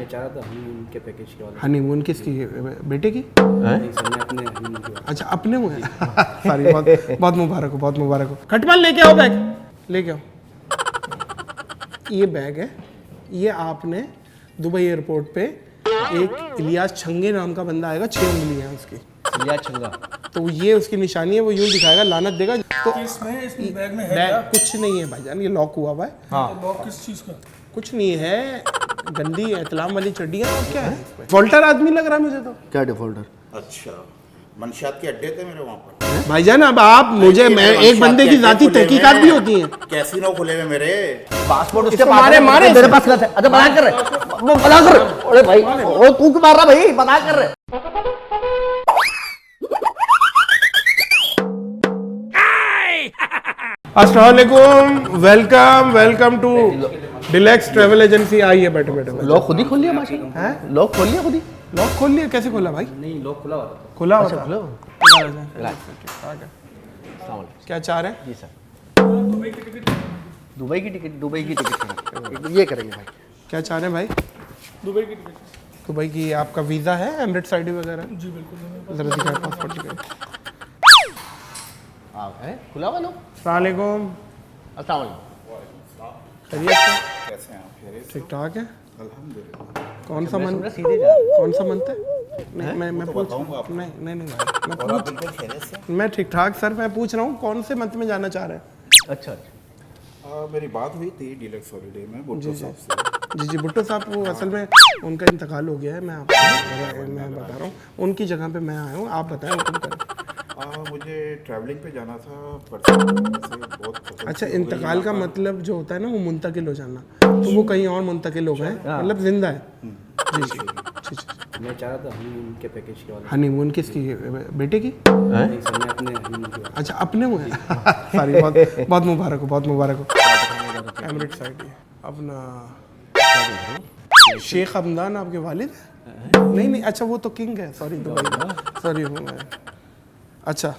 मैं चाह रहा था हनीमून के पैकेज के वाले। हनीमून किसकी? बेटे की? नहीं सर, मैं अपने हनीमून की बात। अच्छा अपने हुए सॉरी, बहुत बहुत मुबारक हो, बहुत मुबारक हो। खटमल लेके आओ बैग, लेके आओ। ये बैग है, ये आपने दुबई एयरपोर्ट पे एक इलियास छंगे नाम का बंदा आएगा, 6 उंगली है उसकी। इलियास छंगा? तो ये उसकी निशानी है, वो यूं दिखाएगा, लानत देगा। तो इसमें बैग में है बैग क्या? कुछ नहीं है भाईजान, ये लॉक हुआ हुआ है। हाँ। लॉक किस चीज का? कुछ नहीं है, गंदी इतलाम वाली चड्डियाँ और क्या है इसमें? फॉल्टर आदमी लग रहा है मुझे तो। क्या डिफॉल्टर? अच्छा, मंशियात के अड्डे थे मेरे वहाँ पर। भाईजान अब आप मुझे, मैं एक बंदे की जाती तहकीकात भी होती है। कैसीनो खुले हुए मेरे। पासपोर्ट उसके इसको पास मारे है, मारे मेरे पास है। अच्छा बता कर रहे, मैं बता कर। अरे भाई ओ तू क्यों मार रहा भाई? बता कर रहे। अस्सलाम वालेकुम, welcome welcome to deluxe travel agency. आइए बैठे बैठे। लॉक खुद ही खोल लिया माशाल्लाह। हैं? लॉक खोल लिया खुद ही? लॉक खोल लिया? कैसे खोला भाई? नहीं, लॉक खुला हुआ था। खुला अच्छा होता? खोलो। क्या चाह रहे हैं? जी सर। दुबई की टिकट ये करेंगे भाई। क्या चाह रहे हैं भाई? दुबई की टिकट। दुबई की आपका वीज़ा है, एमिरेट्स आईडी वगैरह? जी बिल्कुल। ज़रा दिखाएं पासपोर्ट दिखाएं। हाँ है खुला हुआ लो। अस्सलाम वालेकुम। अस्सलाम वालेकुम। खैरियत से? कैसे हैं आप? खैरियत से? ठीक ठाक है। अल्हम्दुलिल्लाह। कौन सा मन? सीधे जा। कौन सा मंथ है? नहीं मैं पूछ बताऊंगा आपको। नहीं नहीं नहीं भाई, मैं और आप पूछ, बिल्कुल खैरियत से? मैं ठीक ठाक सर, मैं पूछ रहा हूँ कौन से मंथ में जाना चाह रहे हैं? अच्छा अच्छा। मेरी बात हुई थी डिलक्स हॉलीडे में भुट्टो साहब से। जी जी, भुट्टो साहब वो असल में उनका इंतकाल हो गया है। मैं बता रहा हूँ, उनकी जगह पे मैं आया हूँ। आप बताएं हुक्म करें। मुझे ट्रैवलिंग पे जाना था, परसों से बहुत थकान अच्छा, सी हो गई इंतकाल का यहाँ पर। मतलब जो होता है ना, वो मुंतकिल हो जाना, तो वो कहीं और मुंतकिल हो गए, मतलब जिंदा है। जी जी जी जी। मैं चाह रहा था हनीमून के पैकेज के वाले। हनीमून किसकी? बेटे की? नहीं सर, मैं अपने हनीमून की बात। अच्छा अपने हुए सॉरी, बहुत बहुत मुबारक हो, बहुत मुबारक हो। एमिरेट्स आईडी अपना शेख हमदान आपके वालिद है? नहीं नहीं, अच्छा वो तो किंग है, सॉरी दुबई का, सॉरी हूँ मैं। अच्छा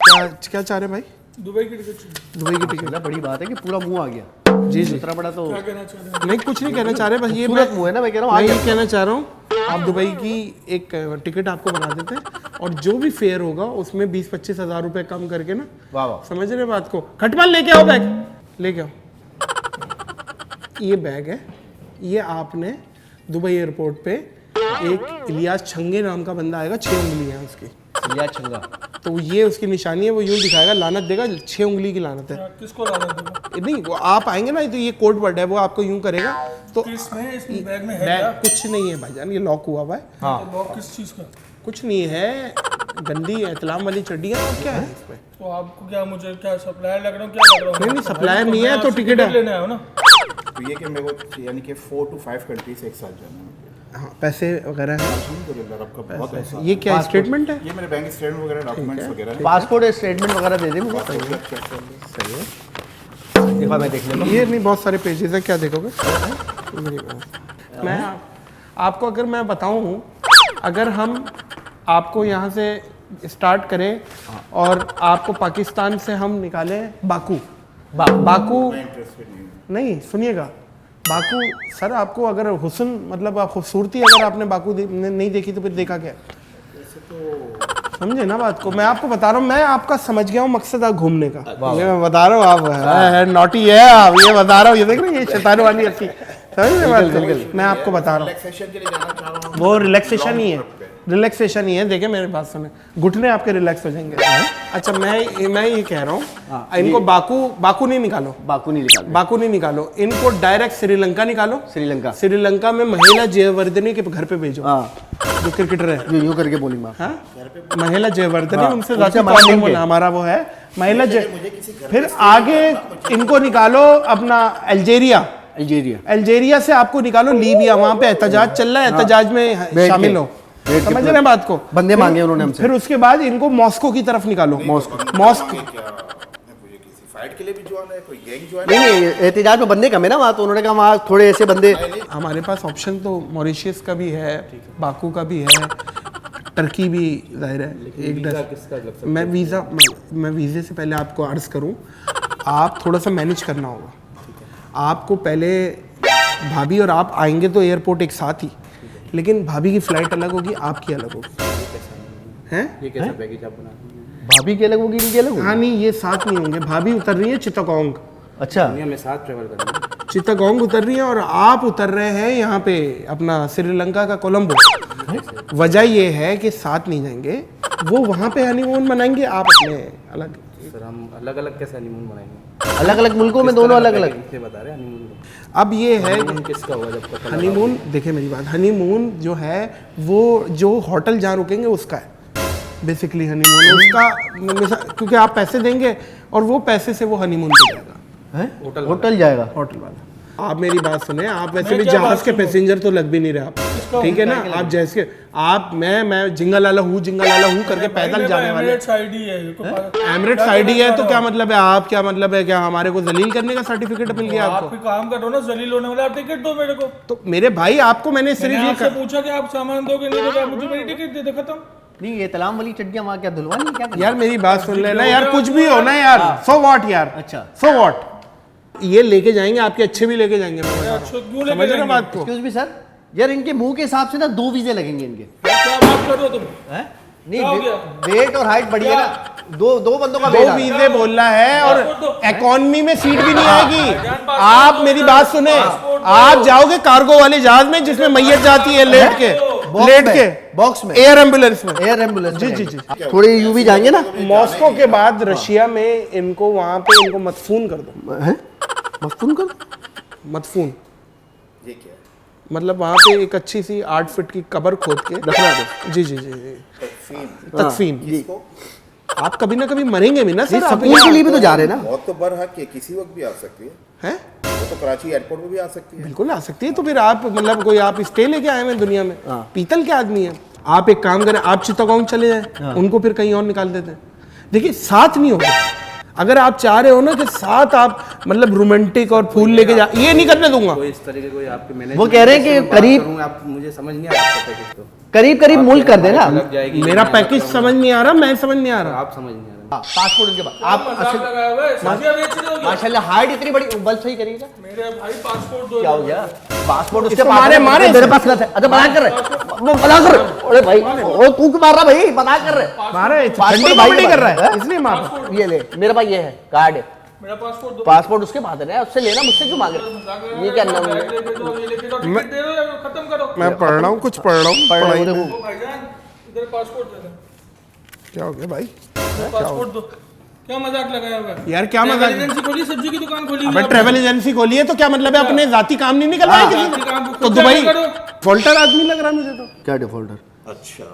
क्या चाह रहे हैं भाई? दुबई की टिकट। दुबई की टिकट? बड़ी बात है कि पूरा मुंह आ गया। जी जी। इतना बड़ा तो क्या कहना चाह रहे हैं? नहीं कुछ नहीं कहना चाह रहे, बस ये खूबसूरत मुंह है ना, मैं कह रहा हूँ मैं आ ये गया। कहना चाह रहा हूँ, आप दुबई की एक टिकट आपको बना देते हैं, और जो भी फेयर होगा उसमें 20-25 हज़ार रुपये कम करके ना, वाह वाह। समझ रहे बात को? खटमल लेके आओ बैग, लेके आओ। ये बैग है, ये आपने दुबई एयरपोर्ट पे एक इलियास छंगे नाम का बंदा आएगा, 6 उंगली है उसकी। इलियास छंगा? तो ये उसकी निशानी है, वो यूं दिखाएगा, लानत देगा, 6 उंगली की लानत है। किसको लाना दूंगा? नहीं वो आप आएंगे ना, तो ये कोड वर्ड है, वो आपको यूं करेगा। तो इसमें बैग में है बैग क्या? कुछ नहीं है भाईजान, ये लॉक हुआ हुआ है। तो लॉक किस चीज का? कुछ नहीं है, गंदी इतलाम वाली चड्डियाँ और क्या है इसमें? तो आपको क्या, मुझे क्या सप्लायर लग रहा हूँ? क्या लग रहा हूँ? नहीं नहीं, सप्लायर नहीं है मैं तो आपसे टिकट है। लेने आया हूँ ना। तो ये कि मेरे को यानी कि 4 to 5 कंट्रीज एक साथ जाना है। हाँ, पैसे वगैरह है। अल्हम्दुलिल्लाह, रब का बहुत एहसान। ये क्या स्टेटमेंट है? ये मेरे बैंक स्टेटमेंट वगैरह डॉक्यूमेंट्स वगैरह हैं। पासपोर्ट स्टेटमेंट वगैरह दे दे मुझे। सही है। एक बार मैं देख लेता हूँ। ये नहीं, बहुत सारे पेजेस हैं, क्या देखोगे? मैं आपको अगर मैं बताऊं, अगर हम आपको यहाँ से स्टार्ट करें और आपको पाकिस्तान से हम निकालें बाकू, बाकू मैं इंटरेस्टेड नहीं हूँ। नहीं, सुनिएगा, बाकू सर, आपको अगर हुस्न मतलब आप खूबसूरती अगर आपने बाकू नहीं देखी तो फिर देखा क्या? समझे ना बात को? मैं आपको बता रहा हूँ, मैं आपका समझ गया हूँ मकसद आप घूमने का, ये मैं बता रहा हूँ। आप नॉटी है आप, ये बता रहा हूँ, ये देख रहे हैं, ये शैतान वाली हंसी, समझ रहे बात को? मैं आपको बता रहा हूँ, रिलैक्सेशन के लिए जाना चाह रहा हूँ। वो रिलैक्सेशन ही है, रिलैक्सेशन ही है। देखिए मेरे बात सुने, घुटने आपके रिलैक्स हो जाएंगे। अच्छा मैं ये कह रहा हूँ, इनको बाकू नहीं निकालो, बाकू नहीं निकाल। बाकू नहीं निकालो, इनको डायरेक्ट श्रीलंका निकालो। श्रीलंका। श्रीलंका में महिला जयवर्धने के घर पे भेजो, हाँ जो क्रिकेटर है। यूं करके बोलिंग मार। हाँ? महिला जयवर्धने, हाँ, उनसे उनसे ज्यादा हमारा कॉलिंग link है। हमारा वो है महिला जय। फिर आगे इनको निकालो अपना अल्जेरिया, अल्जेरिया से आपको निकालो लीबिया, वहां पे एहतजाज चल रहा है, एहतजाज में शामिल हो, समझ रहे हैं बात को? बंदे मांगे उन्होंने हमसे। फिर उसके बाद इनको मॉस्को की तरफ निकालो, मॉस्को। मुझे किसी फाइट के लिए भी ज्वाइन है, कोई गैंग ज्वाइन नहीं नहीं, एहतजाज में बंदे कम है ना वहाँ, तो उन्होंने कहा वहाँ थोड़े ऐसे बंदे। हमारे पास ऑप्शन तो मॉरिशियस का भी है, बाकू का भी है, टर्की भी जाहिर है। एक वीज़ा किसका लग सकता है? मैं वीज़े से पहले आपको अर्ज़ करूं, आप थोड़ा सा मैनेज करना होगा। आपको पहले भाभी और आप आएंगे तो एयरपोर्ट एक साथ ही, लेकिन भाभी की फ्लाइट अलग होगी, आपकी अलग होगी। हैं? ये कैसा पैकेज आप बना रहे हैं? भाभी के अलग होगी, इनकी अलग होगी। हाँ नहीं, ये साथ नहीं होंगे। भाभी उतर रही है चित्तगोंग, अच्छा, दुनिया में साथ ट्रेवल करेंगे। चित्तगोंग उतर रही है और आप उतर रहे हैं यहाँ पे अपना श्रीलंका का कोलंबो। वजह ये है कि साथ नहीं जाएंगे, वो वहाँ पे हनीमून मनाएंगे, आप अपने अलग। सर हम अलग अलग कैसे हनीमून मनाएंगे? अलग अलग मुल्कों में दोनों अलग अलग। से बता रहे हैं हनीमून को। अब ये है हनीमून किसका होगा जब तक हनीमून, देखिए मेरी बात, हनीमून जो है वो जो होटल जहाँ रुकेंगे उसका है बेसिकली हनीमून उसका, क्योंकि आप पैसे देंगे और वो पैसे से वो हनीमून पे जाएगा, होटल जाएगा। होटल वाला। आप मेरी बात सुने, आप वैसे मैं भी क्या जहाज बात के सुनूं? पैसेंजर तो लग भी नहीं रहे आप, ठीक है ना। आप जैसे आप मैं जिंगालाला हूँ करके पैदल जाने वाले। एमिरेट्स आईडी है ये को पता- एमिरेट्स आईडी है तो क्या मतलब है? आप क्या मतलब है, क्या हमारे को जलील करने का सर्टिफिकेट मिल गया आप आपको? भी काम करो ना, जलील होने वाला। आप टिकट दो मेरे को। तो मेरे भाई आपको मैंने सिर्फ मैंने ये आपसे पूछा कि आप सामान दोगे नहीं दोगे, आप मुझे मेरी टिकट दे दो, खत्म। नहीं, ये तलाम वाली चड्डियां वहाँ क्या धुलवानी, क्या करना? यार मेरी बात सुन लेना यार, कुछ भी हो ना यार, सो व्हाट यार, अच्छा। सो व्हाट, ये लेके जाएंगे, आपके अच्छे भी लेके जाएंगे, मैं बता रहा हूँ। अच्छा क्यों समझ लेके रहे हो जाएंगे? बात को? एक्सक्यूज मी सर, यार इनके मुंह के हिसाब से ना 2 वीजे लगेंगे इनके। क्या बात कर रहे हो तुम? हैं? नहीं, क्या हो गया? वेट और हाइट बढ़िया क्या? ना, दो बंदों का दो वेट आ रहा है। वीजे बोल रहा है और पासपोर्ट दो। इकोनॉमी में सीट भी नहीं आएगी। पासपोर्ट आप दो, मेरी सर। बात सुने, पासपोर्ट दो। आप जाओगे कार्गो वाले जहाज में जिसमें मैयत जाती है लेट के, लेट के बॉक्स में, एयर एम्बुलेंस में। एयर एम्बुलेंस जी में जी जाएंगे। जी। थोड़े यूवी जाएंगे ना। मॉस्को के बाद रशिया में इनको वहां पे इनको मदफून कर दो। हैं? मफ्तून कर। मदफून ये क्या है? मतलब वहां पे एक अच्छी सी 8 फीट की कब्र खोद के दफना दो। जी जी जी जी तकफीन। तदफीन। किसको? आप कभी ना कभी मरेंगे भी ना ये सर, आप सकून के लिए भी तो जा रहे हैं ना। बहुत तो बरहक है, किसी वक्त भी आ सकती है। हैं? वो तो कराची एयरपोर्ट पे भी आ सकती है। बिल्कुल आ सकती है। तो फिर आप मतलब कोई आप स्टे लेके आए हैं दुनिया में, पीतल के आदमी है आप। एक काम करें, आप चित्तगोंग चले जाए, उनको फिर कहीं और निकाल देते हैं। देखिए साथ नहीं होगा। अगर आप चाह रहे हो ना कि साथ आप मतलब रोमांटिक और फूल लेके जा, ये नहीं करने दूंगा। कोई इस तरीके कोई आपके मैनेजर वो कह रहे हैं कि करीब आप मुझे समझ नहीं आ रहा आपका पैकेज तो करीब मुल्क कर देना। लग जाएगी। मेरा पैकेज समझ नहीं आ रहा, मैं समझ नहीं आ रहा। आप समझ नहीं आ रहा। पासपोर्ट उनके पास। आप आप मजाक लगाया हुआ है, सब्जियां बेच रहे हो क्या? माशाल्लाह हाइट इतनी बड़ी, बल सही करिएगा। मेरे भाई पासपोर्ट दो। क्या हो गया? पासपोर्ट उसके इसको पास मारे, है, मारे मेरे इसको। पास गलत है। अच्छा मजाक कर रहे, वो मजाक कर रहे। अरे भाई, ओ तू क्यों मार रहा भाई? मजाक कर रहे। मारे पासपोर्ट ठंडी भाई कॉमेडी के कर रहा पास है, इसलिए मार। ये ले, मेरे पास ये है कार्ड है। मेरा पासपोर्ट दो। पासपोर्ट उसके पास है, उससे लेना, मुझसे क्यों मांग रहे? ये क्या नाम है? बैग लेके दो, ये लेके दो, टिकट दे दो या खत्म करो। मैं पढ़ रहा हूँ, कुछ पढ़ रहा हूँ, पढ़ पढ़ाई रहे में। हो। ओ भाईजान इधर पासपोर्ट दे दो। क्या हो गया भाई? पासपोर्ट दो। क्या मजाक लगाया हुआ है? यार क्या मजाक? ट्रैवल एजेंसी खोली, सब्जी की दुकान खोली हुई अबे है ट्रैवल एजेंसी खोली है तो क्या मतलब है? अपने जाती काम नहीं निकलवाए जाती काम किसी खुद तो जाके दुबई करो। फोल्टर आदमी लग रहा है मुझे तो। क्या डिफॉल्टर? अच्छा,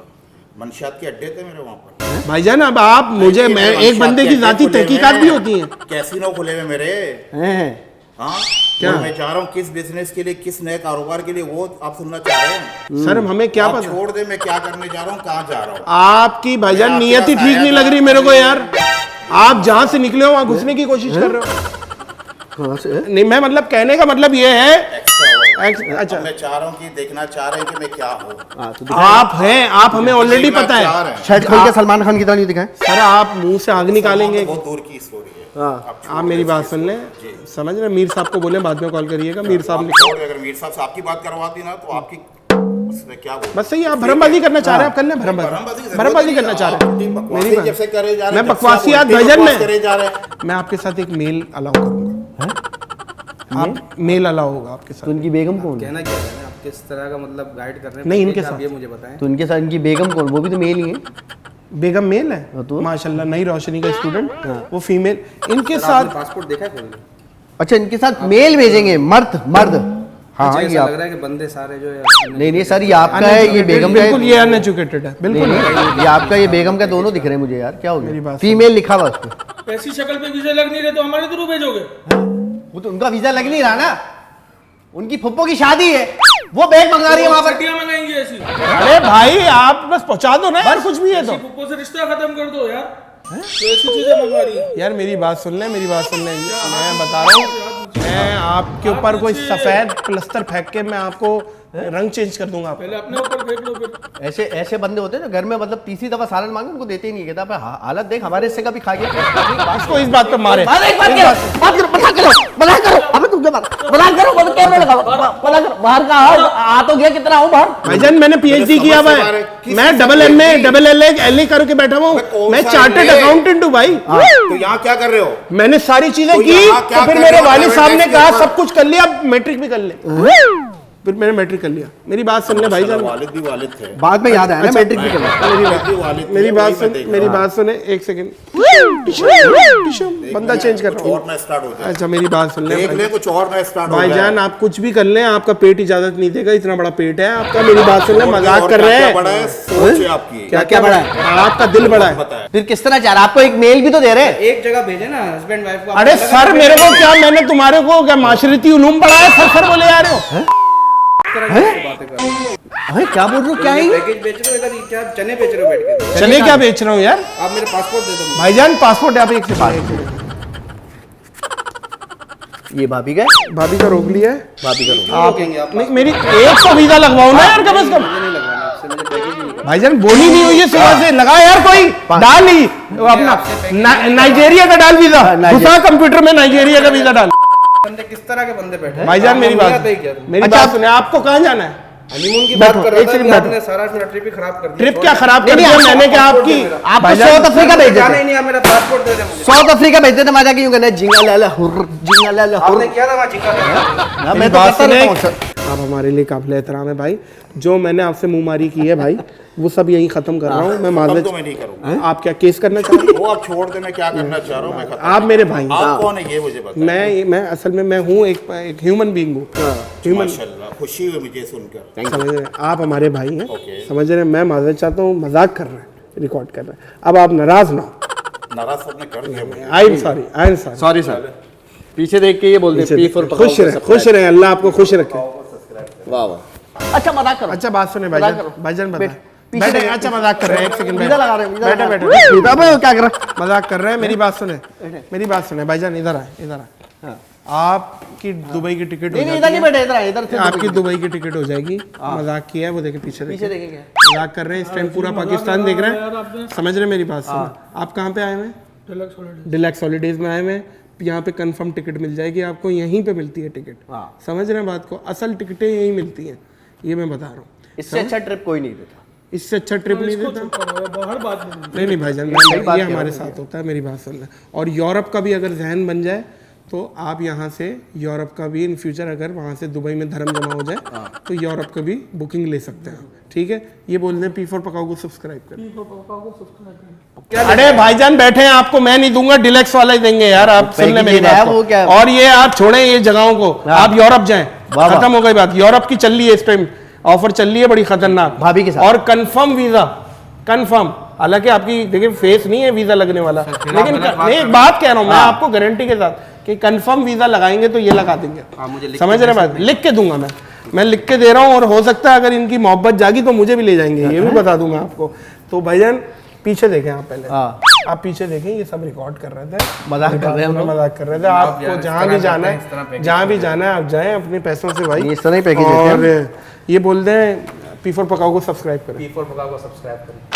मंशियात के अड्डे थे मेरे वहाँ पर। भाईजान अब आप मुझे, मैं एक बंदे की जाती तहकीकात भी होती है। कैसीनो खुले हुए मेरे। हैं? हाँ क्या? मैं चाह रहा हूँ किस बिजनेस के लिए, किस नए कारोबार के लिए, वो आप सुनना चाह रहे हैं। सर हमें क्या आप पता? छोड़ दे, मैं क्या करने जा रहा हूँ, कहाँ जा रहा हूँ। आपकी भाईजान मैं आपके नियत ही पास ठीक आया नहीं था। लग रही मेरे को यार। आप जहां से निकले हो वहां घुसने की कोशिश कर रहे हो। कहाँ से? नहीं, मैं मतलब कहने का मतलब ये है। एक्स्ट्रा अच्छा, मैं चाह रहा हूँ कि देखना चाह रहे हैं कि मैं क्या हूँ। हाँ, तो आप हैं, आप हमें ऑलरेडी देखना पता चाह है। रहे हैं। शर्ट खोल के सलमान खान की तरह नहीं दिखाएं। सर आप मुंह से आग निकालेंगे। बहुत दूर की स्टोरी है। हाँ। आप मेरी बात सुन लें, समझ रहे? मीर साहब को बोले बाद में कॉल करिएगा। मीर साहब आप निकल, छोड़ दे, अगर मीर साहब से आपकी बात करवाती ना तो आपकी उसमें क्या बोलूं। बस सही है। आप भरमबाजी करना चाह रहे हैं, आप कर लें भरमबाजी। भरमबाजी करना चाह रहे हैं। मेरी बात, जैसे करे जा रहे मैं हैं, जब से बकवासियात आप उल्टी भजन बकवास में करे जा रहे हैं। मैं आपके साथ एक मेल अलाउ करूंगा। आप मेल अलाउ होगा आपके तो साथ। इनकी बेगम कौन है? कहना क्या है आप किस तरह का मतलब गाइड कर रहे हैं? नहीं, इनके आप साथ। ये मुझे बताएं। तो इनके साथ इनकी बेगम कौन? वो भी तो मेल ही है। बेगम मेल हाँ, है तो? माशाल्लाह, नई रोशनी का स्टूडेंट। वो फीमेल। इनके सर, आपने साथ पासपोर्ट देखा है खोल के? अच्छा, इनके साथ मेल भेजेंगे, मर्द। हाँ अच्छा, ये ऐसा आप, लग रहा है कि बंदे सारे जो है नहीं सर, ये आपका है, ये बेगम का है। बिल्कुल ये अनएजुकेटेड है, नहीं, बिल्कुल। नहीं, ये आपका, ये बेगम का, दोनों दिख रहे हैं मुझे यार। क्या हो मेरी गया? बात फीमेल लिखा हुआ उस पे। ऐसी शक्ल पे वीजा लग नहीं रहे तो हमारे थ्रू भेजोगे? वो तो उनका वीजा लग नहीं रहा ना, उनकी फुप्पो की शादी है, वो बैग मंगा रही है वहां पर। छुट्टियां मंगाएंगी ऐसी? अरे भाई आप बस पहुंचा दो ना यार, कुछ भी है तो। पुप्पो से रिश्ता खत्म कर दो यार। तो ऐसी चीजें मंगा रही है। यार मेरी बात सुन ले, मेरी बात सुन ले। मैं बता रहा हूँ, मैं आपके ऊपर कोई सफेद प्लस्तर फेंक के मैं आपको रंग चेंज कर दूंगा। पहले अपने ऊपर फेंक लो फिर। ऐसे ऐसे बंदे होते हैं जो घर में मतलब तीसरी दफा सालन मांगे उनको देते ही नहीं। कहता भाई हालत देख, हमारे हिस्से का भी खा गया। इसको इस बात पे मारे। बात करो, मजाक करो, अबे तुम क्या बात पता करो, बंद कैमरा लगाओ, पता करो बाहर का आ तो गया, कितना हूँ बाहर। भाईजान मैंने पीएचडी किया हुआ है, मैं डबल एमए डबल एलए करके बैठा हुआ हूँ, मैं चार्टर्ड अकाउंटेंट हूँ भाई। तो यहाँ क्या कर रहे हो? मैंने सारी चीजें तो की, यहाँ क्या तो फिर कर मेरे रहे हो? वालिद साहब ने प्राइवेट कहा टैक्स सब कुछ कर लिया, अब मैट्रिक भी कर ले। फिर मैंने मैट्रिक कर लिया। मेरी बात सुन ले भाईजान, वालिद भी वालिद थे। बाद में याद आया ना मैट्रिक भी करना। मेरी बात सुने एक सेकंड, बंदा चेंज कर रहा हूँ। और ना स्टार्ट हो जाए। अच्छा मेरी बात सुन ले देख ले कुछ और ना स्टार्ट हो जाए। भाईजान, आप कुछ भी कर लें, आपका पेट इजाजत नहीं देगा, इतना बड़ा पेट है आपका। मेरी बात सुन ले, मजाक कर रहे क्या बड़ा है? हैं। सोच है आपकी। क्या बड़ा है? आपका दिल बड़ा है। बताया। फिर किस तरह चाह रहा? आपको एक मेल भी तो दे रहे हैं। एक जगह भेजे ना हस्बैंड वाइफ को। अरे सर, मेरे को क्या, मैंने तुम्हारे को क्या माशरती उलूम पढ़ाया? सर बोले जा रहे हो? बातें कर रहे हो। अरे क्या बोल रहे हो, क्या है ये? पैकेज बेच रहे हो इधर, क्या चने बेच रहे हो बैठ के? चने क्या बेच रहा हूँ यार? आप मेरे पासपोर्ट दे दो। भाईजान पासपोर्ट आप एक सेकंड, ये भाभी का भाभी का रोक लिया है। भाभी का आप कहेंगे आप? नहीं, मेरी एक तो वीजा लगवाओ ना यार कम से कम। मुझे नहीं लगवाना आपसे, मुझे पैकेज नहीं लगवाना। भाईजान बोली नहीं हुई है सुबह से, लगा यार कोई डाल ही वो अपना नाइजीरिया का डाल वीजा, दूसरा कंप्यूटर में नाइजीरिया का वीजा डाल। बंदे किस तरह के बंदे बैठे हैं? भाईजान मेरी बात क्या मेरी बात सुने, आपको कहाँ जाना है? हनीमून की बात बैठो, कर रहा एक था, सेकंड अभी बैठो। आपने सारा मेरा ट्रिप ही खराब कर दिया। ट्रिप क्या खराब कर दिया मैंने? क्या आपकी आपको भाईजान, साउथ अफ्रीका भेज जाना देते ही नहीं, आप मेरा पासपोर्ट दे दे मुझे। साउथ अफ्रीका भेजते थे, मजा क्यों करना? जिंगा लाला हुर्र, जिंगा लाला हुर्र। आपने किया था वहाँ चिका था। मैं तो बात करता सुने, रहता हूँ सर। आप हमारे लिए काबिल एहतराम है भाई। जो मैंने आपसे मुंहमारी की है भाई, वो सब यहीं खत्म कर रहा हूँ मैं। खत्म माजरत, तो मैं नहीं करूँगा। आप क्या केस करना चाह रहे वो आप छोड़ दे, मैं क्या करना चाह रहा हूँ मैं खत्म। हो? आप मेरे भाई हैं। आप कौन है ये मुझे बताइए। मैं असल में मैं हूँ एक ह्यूमन बीइंग हूँ, ह्यूमन। माशाल्लाह, खुशी हुई मुझे सुनकर। समझ रहे हैं? आप हमारे भाई हैं, ओके। समझ रहे हैं? मैं माजरत चाहता हूँ, मजाक कर रहे हैं, रिकॉर्ड कर रहे हैं। अब आप नाराज ना हो। नाराज सबने कर दिया मुझे। I am sorry. Sorry sir, पीछे देख के ये बोल दे पी फॉर खुश रहे, अल्लाह आपको खुश रखे। वाह वाह। अच्छा मजाक करो। अच्छा बात सुने मजाक भाईजान, करो। भाईजान बता पीछे बैठे। देखो। अच्छा मजाक कर रहे हैं, एक सेकंड वीजा लगा रहे हैं, वीजा बैठे लगा बैठे रहे हैं। अबे क्या कर रहा है? मजाक कर रहे हैं। मेरी बात सुने, मेरी बात सुने भाईजान, इधर आए। आपकी दुबई की टिकट हो नहीं नहीं, जाती इधर नहीं है। बैठे, इधर इधर से आपकी दुबई की टिकट हो जाएगी। मजाक किया है वो, देखे पीछे पीछे देखे, देखेंगे। मजाक कर रहे हैं। इस टाइम पूरा पाकिस्तान देख रहे हैं, समझ रहे हैं मेरी बात सुनो। आप कहाँ पे आए हुए हैं? डिलक्स हॉलीडेज में आए हुए हैं। यहाँ पे कंफर्म टिकट मिल जाएगी आपको, यहीं पे मिलती है टिकट। समझ रहे हैं बात को? असल टिकटें यहीं मिलती हैं, ये मैं बता रहा हूँ। इससे अच्छा ट्रिप कोई नहीं देता। इससे अच्छा ट्रिप नहीं देता। बाहर बात नहीं। नहीं भाईजान, ये हमारे साथ होता है। मेरी बात सुन लें। और यूरोप का भी अगर जहन बन जाए तो आप यहाँ से यूरोप का भी इन फ्यूचर, अगर वहाँ से दुबई में धर्म जमा हो जाए तो यूरोप का भी बुकिंग ले सकते हैं। ठीक है, ये बोल दें P4 पकाओ को सब्सक्राइब करें। अरे भाईजान बैठे हैं, आपको मैं नहीं दूंगा, डिलक्स वाला ही देंगे यार। आप सुन ले मेरी बात वो क्या को। और ये आप छोड़ें ये जगहों को, आप यूरोप जाएं। वाह। खत्म हो गई बात। यूरोप की चल रही है इस टाइम, ऑफर चल रही है बड़ी खतरनाक भाभी के साथ। और कंफर्म वीजा, कंफर्म। हालांकि आपकी देखिए फेस नहीं है वीजा लगने वाला, लेकिन नहीं, एक बात कह रहा हूँ मैं आपको गारंटी के साथ कि कंफर्म वीजा लगाएंगे तो ये लगा देंगे। समझ रहे बात? लिख के दूंगा मैं लिख के दे रहा हूँ। और हो सकता है अगर इनकी मोहब्बत जागी तो मुझे भी ले जाएंगे, ये भी बता दूंगा आपको। तो भाईजान पीछे देखें आप पहले, आप पीछे देखें, ये सब रिकॉर्ड कर रहे थे, मजाक कर रहे हैं हम लोग। मजाक कर रहे थे। आपको जहाँ भी जाना है, जहाँ भी जाना है आप जाएं अपने पैसों से भाई। इस तरह ही पैकेज देते हैं। और ये बोल दें P4 पकाओ को सब्सक्राइब करें। P4 पकाओ को सब्सक्राइब करें।